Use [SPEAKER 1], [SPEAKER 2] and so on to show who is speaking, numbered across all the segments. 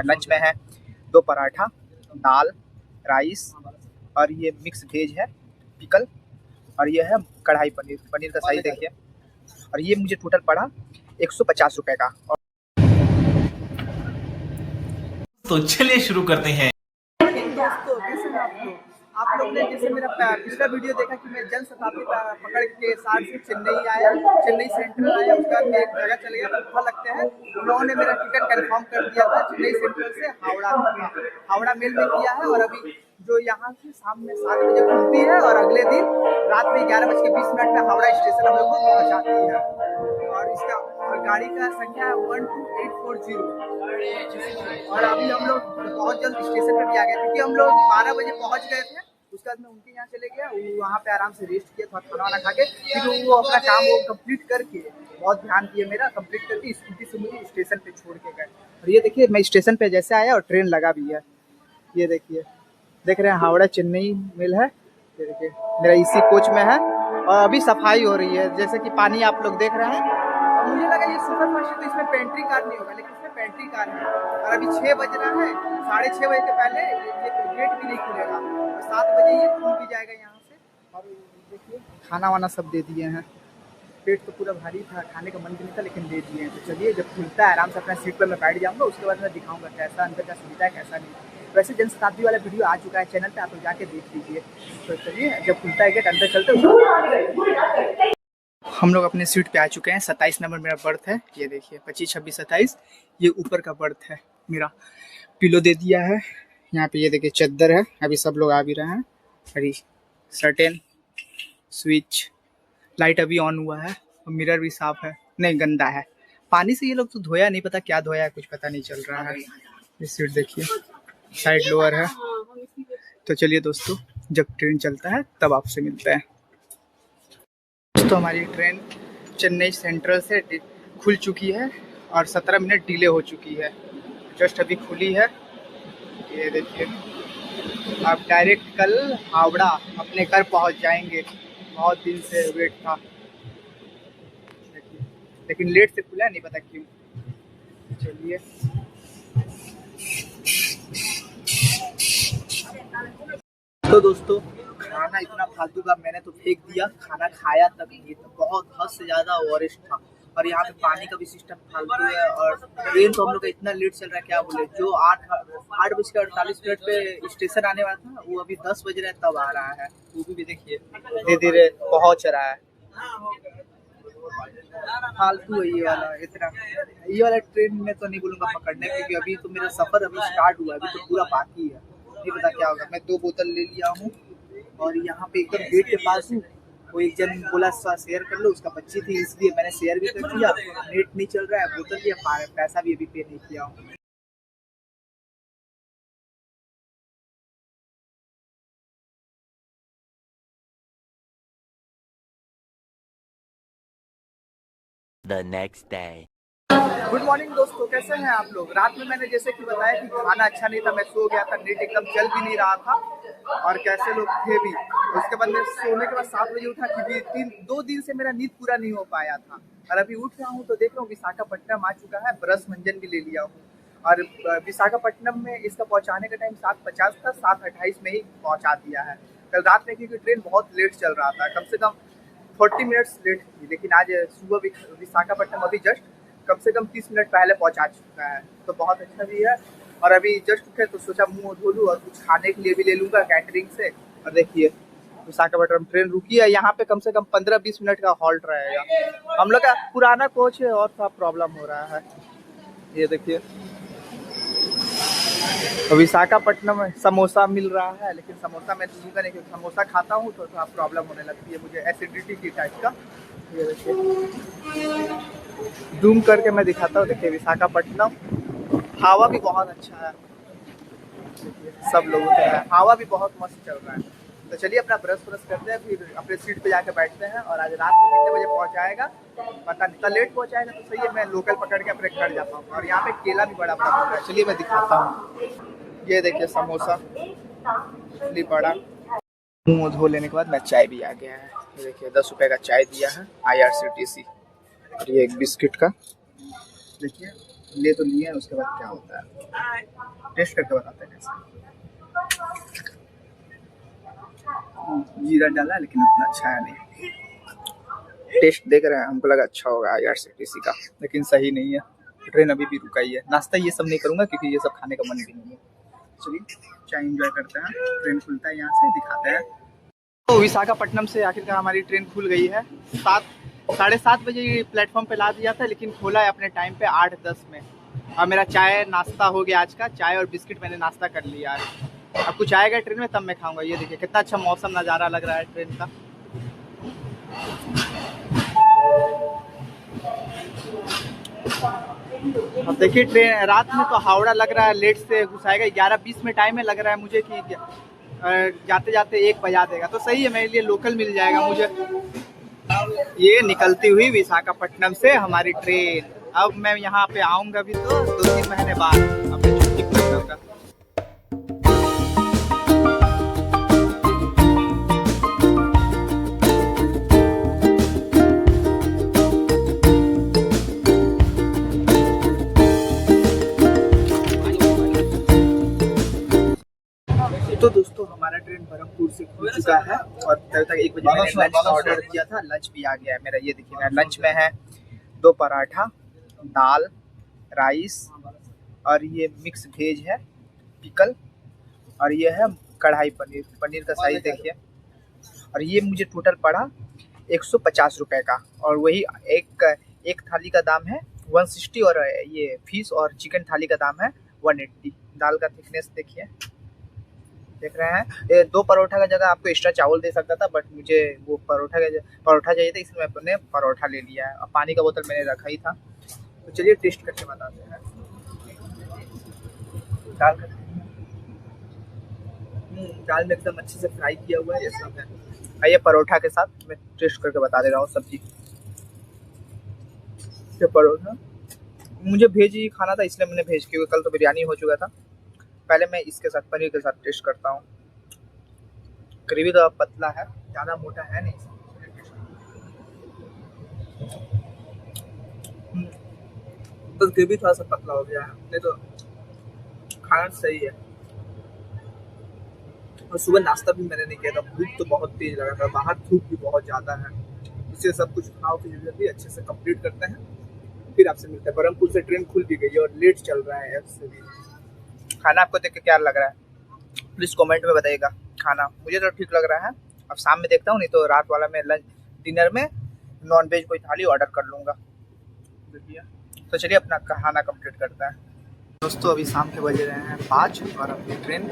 [SPEAKER 1] है। लंच में है 2 पराठा, दाल, राइस और ये मिक्स वेज है, पिकल, और ये है कढ़ाई पनीर। पनीर का साइज देखिए। और ये मुझे टोटल पड़ा 150 रुपये का।
[SPEAKER 2] तो चलिए शुरू करते हैं।
[SPEAKER 1] दोस्तों कैसे हैं आप लोग ने जैसे मेरा पिछला वीडियो देखा कि मैं जन शताब्दी पकड़ के साथ से चेन्नई आया, चेन्नई सेंट्रल आया, उसके बाद मैं एक जगह चले गया तो लगते हैं उन्होंने मेरा टिकट कंफर्म कर दिया था चेन्नई सेंट्रल से हावड़ा मेल में किया है। और अभी जो यहाँ से शाम में 7 बजे खुलती है और अगले दिन रात में 11:20 में हावड़ा स्टेशन हम लोग को पहुँचाती है। और इसका गाड़ी का संख्या है 12840। और अभी हम लोग बहुत जल्द स्टेशन पे भी आ गए क्योंकि हम लोग 12 बजे पहुंच गए थे। उसके बाद मैं उनके यहाँ चले गया, वहाँ पे आराम से रेस्ट किया, थोड़ा खाना वाना खा के फिर वो अपना काम वो कंप्लीट करके बहुत ध्यान दिए मेरा, कंप्लीट करके स्कूटी से मुझे स्टेशन पे छोड़ के गए। और ये देखिए मैं स्टेशन पे जैसे आया और ट्रेन लगा भी है। ये देखिए, देख रहे हैं हावड़ा चेन्नई मेल है। ये देखिए मेरा इसी कोच में है और अभी सफाई हो रही है, जैसे कि पानी आप लोग देख रहे हैं। मुझे लगा ये सुपर फास्ट है तो इसमें पेंट्री कार नहीं होगा, लेकिन इसमें पेंट्री कार है। और अभी 6 बज रहा है, 6:30 बजे के पहले ये गेट भी नहीं खुलेगा और 7 बजे ये खुल भी जाएगा यहाँ से। और देखिए खाना वाना सब दे दिए हैं। पेट तो पूरा भारी था, खाने का मन भी नहीं था, लेकिन दे दिए हैं। तो चलिए जब खुलता है आराम से अपना सीट पर मैं बैठ जाऊँगा, उसके बाद मैं दिखाऊँगा कैसा अंदर का सुविधा है कैसा नहीं। वैसे जन शताब्दी वाला वीडियो आ चुका है चैनल पे, आप लोग जाके देख लीजिए। तो चलिए जब खुलता है गेट अंदर चलते हैं। हम लोग अपने सीट पे आ चुके हैं। 27 नंबर मेरा बर्थ है। ये देखिए 25, 26, 27 ये ऊपर का बर्थ है मेरा। पिलो दे दिया है यहाँ पे, ये देखिए चद्दर है। अभी सब लोग आ भी रहे हैं। अरे सर्टेन स्विच लाइट अभी ऑन हुआ है और मिरर भी साफ है, नहीं गंदा है पानी से। ये लोग तो धोया नहीं, पता क्या धोया है, कुछ पता नहीं चल रहा है। ये सीट देखिए, साइड लोअर है। तो चलिए दोस्तों जब ट्रेन चलता है तब आपसे मिलते हैं। तो हमारी ट्रेन चेन्नई सेंट्रल से खुल चुकी है और 17 मिनट डिले हो चुकी है। जस्ट अभी खुली है। ये देखिए आप डायरेक्ट कल हावड़ा अपने घर पहुंच जाएंगे। बहुत दिन से वेट था, देखिए लेकिन लेट से खुला, नहीं पता क्यों। चलिए तो दोस्तों खाना इतना फालतू का मैंने तो फेंक दिया, खाना खाया तक नहीं, तो बहुत हद से ज़्यादा वरिष्ठ था। और यहाँ पे पानी का भी सिस्टम फालतू है। और ट्रेन तो हम लोग का इतना लेट चल रहा है क्या बोले। जो 8:48 पे स्टेशन आने वाला था वो अभी 10 बज रहे तब आ रहा है। वो भी देखिए धीरे धीरे पहुँच रहा है। फालतू है ये वाला इतना। ये वाला ट्रेन में तो नहीं बोलूँगा पकड़ने, क्योंकि अभी तो मेरा सफ़र अभी स्टार्ट हुआ है, अभी तो पूरा बाकी है, नहीं पता क्या होगा। मैं 2 बोतल ले लिया हूँ और यहाँ पे एकदम गेट के पास हूँ। वो एक जन बोला शेयर कर लो, उसका बच्ची थी इसलिए मैंने शेयर भी कर दिया। नेट नहीं चल रहा है, बोतल भी, पैसा भी अभी पे नहीं किया हूँ।
[SPEAKER 3] The next day.
[SPEAKER 1] Good morning दोस्तों, कैसे हैं आप लोग। रात में मैंने जैसे कि बताया कि खाना अच्छा नहीं था, मैं सो गया था, नेट एकदम चल भी नहीं रहा था और कैसे लोग थे भी। उसके बाद मैं सोने के बाद 7 बजे उठा क्योंकि 2 दिन से मेरा नींद पूरा नहीं हो पाया था। और अभी उठ रहा हूँ तो देख रहा हूँ विशाखापट्टनम आ चुका है, ब्रश मंजन भी ले लिया हूँ। और विशाखापट्टनम में इसका पहुँचाने का टाइम 7:50 था, 7:28 में ही पहुँचा दिया है। कल रात में क्योंकि ट्रेन बहुत लेट चल रहा था, कम से कम 40 मिनट्स लेट थी, लेकिन आज सुबह विशाखापट्टनम अभी जस्ट कम से कम 30 मिनट पहले पहुंचा चुका है, तो बहुत अच्छा भी है। और अभी जस्ट उठे तो सोचा मुंह धो लूँ और कुछ खाने के लिए भी ले लूँगा कैटरिंग से। और देखिए विशाखापट्टनम ट्रेन रुकी है, यहाँ पे कम से कम 15-20 मिनट का हॉल्ट रहेगा। हम लोग का पुराना कोच है और थोड़ा प्रॉब्लम हो रहा है। ये देखिए विशाखापट्टनम में समोसा मिल रहा है, लेकिन समोसा मैं लूँगा नहीं क्योंकि समोसा खाता हूँ तो थोड़ा प्रॉब्लम होने लगती है मुझे, एसिडिटी की टाइप का। ये देखिए जूम करके मैं दिखाता हूँ। देखिए विशाखापट्टनम, हवा भी बहुत अच्छा है, सब लोगों के है, हवा भी बहुत मस्त चल रहा है। तो चलिए अपना ब्रश करते हैं, फिर अपने सीट पे जाके बैठते हैं। और आज रात में कितने बजे पहुँचाएगा पता नहीं, इतना लेट पहुँचाएगा तो सही है, मैं लोकल पकड़ के अपने घर जाता हूँ। और यहाँ पे केला भी बड़ा बड़ा है, चलिए मैं दिखाता हूँ। ये देखिए समोसा इतनी बड़ा। मुँह धो लेने के बाद मैं चाय भी आ गया है। ये देखिए 10 रुपये का चाय दिया है IRCTC। और ये एक बिस्किट का देखिए ले तो लिए हैं, उसके बाद क्या होता है टेस्ट करके बताते हैं कैसे। जीरा डाला है लेकिन उतना अच्छा है नहीं। टेस्ट देख रहे हैं, हमको लगा अच्छा होगा IRCTC का, लेकिन सही नहीं है। ट्रेन अभी भी रुका ही है। नाश्ता ये सब नहीं करूँगा क्योंकि ये सब खाने का मन भी नहीं है। चलिए चाय एंजॉय करते हैं। ट्रेन खुलता है यहाँ से, दिखाते हैं। तो विशाखापट्टनम से आखिरकार हमारी ट्रेन खुल गई है। 7:30 बजे प्लेटफॉर्म पे ला दिया था, लेकिन खोला है अपने टाइम पे 8:10 में। और मेरा चाय नाश्ता हो गया आज का। चाय और बिस्किट मैंने नाश्ता कर लिया है। अब कुछ आएगा ट्रेन में तब मैं खाऊंगा। ये देखिए कितना अच्छा मौसम नज़ारा लग रहा है ट्रेन का। अब देखिए ट्रेन रात में तो हावड़ा लग रहा है लेट से घुसाएगा। 11:20 में टाइम है, लग रहा है मुझे कि जाते जाते 1 बजा देगा। तो सही है, मेरे लिए लोकल मिल जाएगा मुझे। ये निकलती हुई विशाखापट्टनम से हमारी ट्रेन। अब मैं यहाँ पे आऊँगा भी तो 2-3 महीने बाद अपनी छुट्टी पर जाऊँगा। तो दोस्तों हमारा ट्रेन बरहमपुर से खुल चुका है और तब तक 1 बजे मैंने लंच का ऑर्डर किया था। लंच भी आ गया है मेरा। ये देखिए मेरा लंच में है 2 पराठा, दाल, राइस और ये मिक्स वेज है, पिकल, और ये है कढ़ाई पनीर। पनीर का साइज देखिए। और ये मुझे टोटल पड़ा 150 रुपये का। और वही एक थाली का दाम है 160 और ये फिश और चिकन थाली का दाम है 180। दाल का थिकनेस देखिए, देख रहे हैं। ये 2 परोठा का जगह आपको एक्स्ट्रा चावल दे सकता था, बट मुझे वो परोठा चाहिए था, इसलिए मैंने परोठा ले लिया है। और पानी का बोतल मैंने रखा ही था। तो चलिए टेस्ट करके बताते हैं। दाल में एकदम अच्छे से फ्राई किया हुआ है ये सब है। आइए परोठा के साथ मैं टेस्ट करके बता दे रहा हूँ सब्जी। ये परोठा मुझे भेज ही खाना था, इसलिए मैंने भेज, क्योंकि कल तो बिरयानी हो चुका था। पहले मैं इसके साथ पनीर के साथ टेस्ट करता हूँ। ग्रेवी तो पतला है, ज़्यादा मोटा है नहीं। तो ग्रेवी थोड़ा सा पतला हो गया है, नहीं तो खाना सही है। और सुबह नाश्ता भी मैंने नहीं किया था, भूख तो बहुत तेज लगा था, बाहर धूप भी बहुत ज़्यादा है। इससे सब कुछ खाओ की जल्दी अच्छे से कंप्लीट करते हैं, फिर आपसे मिलते हैं। बरहमपुर से ट्रेन खुल भी गई है और लेट चल रहा है ऐप से भी। खाना आपको देख के क्या लग रहा है प्लीज़ कमेंट में बताइएगा। खाना मुझे तो ठीक लग रहा है। अब शाम में देखता हूँ, नहीं तो रात वाला मैं डिनर में नॉनवेज कोई थाली ऑर्डर कर लूँगा। देखिए तो चलिए अपना खाना कंप्लीट करते हैं। दोस्तों अभी शाम के बज रहे हैं 5 और अपनी ट्रेन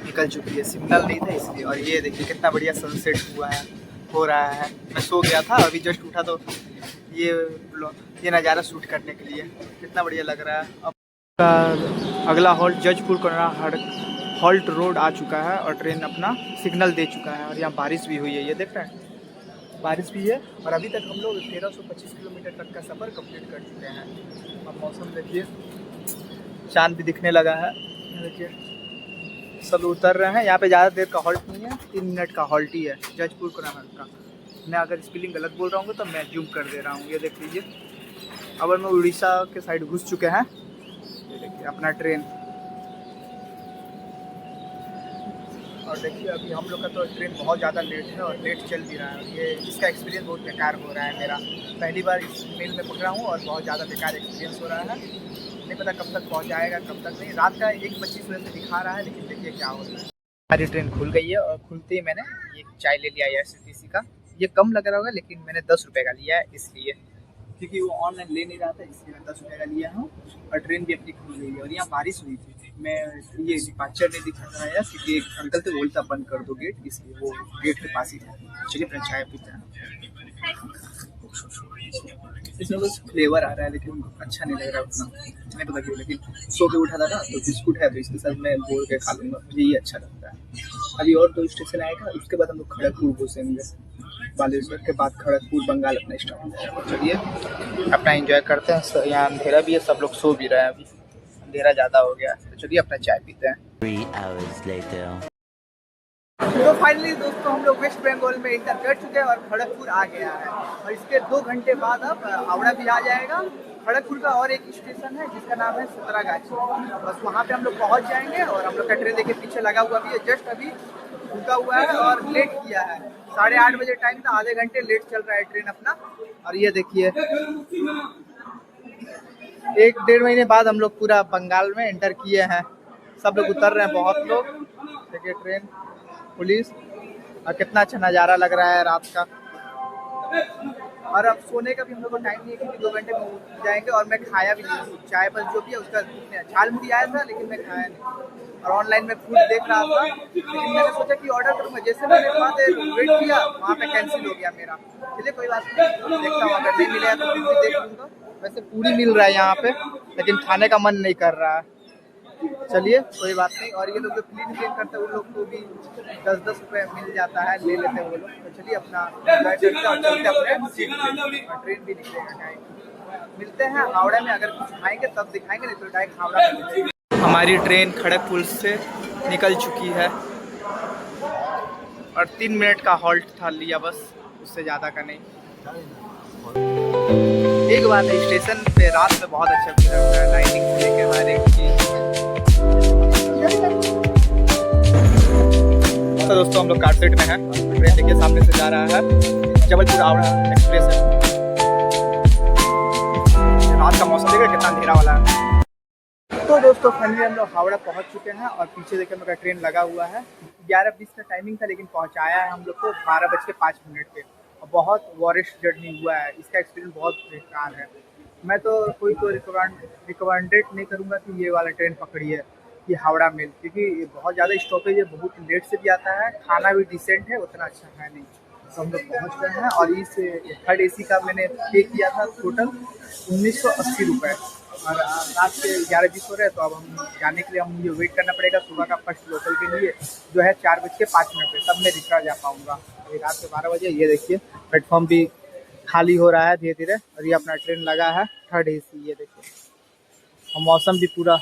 [SPEAKER 1] निकल चुकी है। सिग्नल नहीं था इसलिए। और ये देखिए कितना बढ़िया सनसेट हो रहा है। मैं सो गया था, अभी जस्ट उठा तो ये नज़ारा शूट करने के लिए कितना बढ़िया लग रहा है। अब अगला हॉल्ट जजपुर कोना हॉल्ट रोड आ चुका है और ट्रेन अपना सिग्नल दे चुका है। और यहाँ बारिश भी हुई है, ये देख रहे हैं बारिश भी है। और अभी तक हम लोग 1325 किलोमीटर तक का सफ़र कंप्लीट कर चुके हैं। अब मौसम देखिए, चांद भी दिखने लगा है। देखिए सब उतर रहे हैं। यहाँ पे ज़्यादा देर का हॉल्ट नहीं है, 3 मिनट का हॉल्ट ही है जजपुर कोना का। मैं अगर स्पेलिंग गलत बोल रहा हूँ तो मैं जूम कर दे रहा हूँ। ये देख लीजिए, अब हम उड़ीसा के साइड घुस चुके हैं। ये देखिए अपना ट्रेन। और देखिए अभी हम लोग का तो ट्रेन बहुत ज़्यादा लेट है और लेट चल भी रहा है। ये इसका एक्सपीरियंस बहुत बेकार हो रहा है मेरा। पहली बार इस मेल में पकड़ा हूँ और बहुत ज़्यादा बेकार एक्सपीरियंस हो रहा है। नहीं पता कब तक पहुँच जाएगा कब तक नहीं। रात का 1:25 बजे से दिखा रहा है, लेकिन देखिए क्या हो रहा है। हमारी ट्रेन खुल गई है और खुलते ही मैंने ये चाय ले लिया IRCTC का। ये कम लग रहा होगा लेकिन मैंने 10 रुपये का लिया है, इसलिए क्योंकि वो ऑनलाइन ले नहीं रहा था, इसलिए मैं 10 रुपये का लिया हूँ। और ट्रेन भी अपनी खुल गई है और यहाँ बारिश हुई थी। मैं ये डिपार्चर नहीं दिखा रहा है क्योंकि एक अंकल थे बोलता बंद कर दो गेट, इसलिए वो गेट के पास ही था। चलिए अपना चाय पीते हैं। इसमें बस फ्लेवर आ रहा है लेकिन अच्छा नहीं लग रहा उतना, नहीं पता क्यों। लेकिन सो के उठा था ना, तो बिस्कुट है तो इसके साथ मैं बोल के खा लूँगा, मुझे ये अच्छा लगता है। अभी और 2 स्टेशन आएगा, उसके बाद हम लोग खड़गपुर घुसेंगे। बालेश्वर के बाद खड़गपुर बंगाल अपना स्टॉप हो जाएगा। चलिए अपना एंजॉय करते हैं। यहाँ अंधेरा भी है, सब लोग सो भी रहे हैं, अभी अंधेरा ज़्यादा हो गया। तो चलिए अपना चाय पीते हैं।
[SPEAKER 3] 3 hours later
[SPEAKER 1] तो फाइनली दोस्तों हम लोग वेस्ट बंगाल में इंटर कर चुके हैं और खड़गपुर आ गया है और इसके 2 घंटे बाद अब हावड़ा भी आ जाएगा। खड़गपुर का और एक स्टेशन है जिसका नाम है सतरागाछी, बस वहाँ पे हम लोग पहुँच जाएंगे और हम लोग का ट्रेन देखिए पीछे लगा हुआ भी है, जस्ट अभी रुका हुआ है और लेट किया है। 8:30 बजे टाइम था, आधे घंटे लेट चल रहा है ट्रेन अपना। और ये देखिए 1-1.5 महीने बाद हम लोग पूरा बंगाल में एंटर किए हैं। सब लोग उतर रहे हैं, बहुत लोग। देखिए ट्रेन, पुलिस, और कितना अच्छा नज़ारा लग रहा है रात का। और अब सोने का भी हम लोग को टाइम नहीं है क्योंकि 2 घंटे में उठ जाएंगे। और मैं खाया भी नहीं, चाय बस जो भी है उसका झाल मुड़ी आया था लेकिन मैं खाया नहीं। और ऑनलाइन में फूड देख रहा था लेकिन मैंने सोचा कि ऑर्डर करूँगा, जैसे मैंने वहाँ पे वेट किया वहाँ पे कैंसिल हो गया मेरा। चलिए कोई बात नहीं, देखता हूँ अगर नहीं मिलेगा तो फिर भी देख लूँगा। वैसे पूरी मिल रहा है यहाँ पे लेकिन खाने का मन नहीं कर रहा है। चलिए कोई बात नहीं। और ये लोग जो क्लीन करते हैं उन लोग को भी 10-10 रुपये मिल जाता है, ले लेते हैं वो लोग। तो चलिए अपना चलते अपने सीट पे, और ट्रेन भी निकलेगा टाइम। मिलते हैं हावड़ा में, अगर कुछ खाएंगे तब दिखाएंगे, नहीं तो डायरेक्ट हावड़ा में मिलेंगे। हमारी ट्रेन खड़गपुर से निकल चुकी है और 3 मिनट का हॉल्ट था लिया बस, उससे ज़्यादा का नहीं। एक बात है, स्टेशन पे रात में बहुत अच्छा फील होता है, लाइटिंग से लेकर हर एक चीज़। तो दोस्तों हम लोग कारसेट में हैं, ट्रेन देखिए सामने से जा रहा है, जबलपुर हावड़ा एक्सप्रेस है। रात का मौसम देखिए कितना अंधेरा वाला है। तो दोस्तों फाइनली हम लोग हावड़ा पहुंच चुके हैं और पीछे देखिए मेरा ट्रेन लगा हुआ है। 11:20 का टाइमिंग था लेकिन पहुंचाया है हम लोग को 12:05 पे। और बहुत वॉरिस्ट जर्नी हुआ है, इसका एक्सपीरियंस बहुत बेकार है। मैं तो कोई तो रिकमेंडेड नहीं करूँगा कि ये वाला ट्रेन पकड़िए, ये हावड़ा मेल, क्योंकि ये बहुत ज़्यादा स्टॉपेज है, बहुत लेट से भी आता है, खाना भी डिसेंट है, उतना अच्छा है नहीं। तो हम लोग पहुँच गए हैं और इस थर्ड AC का मैंने पे किया था टोटल 1980 रुपये। और रात के 11:20 हो रहे हैं तो अब हम जाने के लिए हम मुझे वेट करना पड़ेगा सुबह का फर्स्ट लोकल के लिए, जो है 4:05 पे, तब मैं रिक्शा जा पाऊँगा। अभी रात के 12 बजे। ये देखिए प्लेटफॉर्म भी खाली हो रहा है धीरे धीरे और ये अपना ट्रेन लगा है थर्ड AC। ये देखिए और मौसम भी पूरा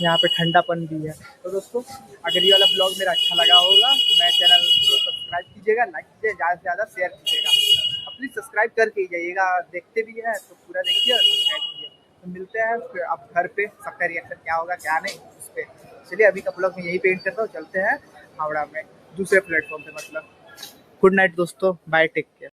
[SPEAKER 1] यहाँ पे ठंडापन भी है। तो दोस्तों अगर ये वाला ब्लॉग मेरा अच्छा लगा होगा तो मेरे चैनल को सब्सक्राइब कीजिएगा, लाइक कीजिए, ज़्यादा से ज़्यादा शेयर कीजिएगा। और प्लीज़ सब्सक्राइब करके ही जाइएगा, देखते भी है तो पूरा देखिए और सब्सक्राइब कीजिए। तो मिलते हैं फिर अब घर पे, सबका रिएक्शन क्या होगा क्या नहीं उस पर। चलिए अभी का ब्लॉग मैं यही पे एंड करता हूँ, चलते हैं हावड़ा में दूसरे प्लेटफॉर्म पे मतलब। गुड नाइट दोस्तों, बाय, टेक केयर।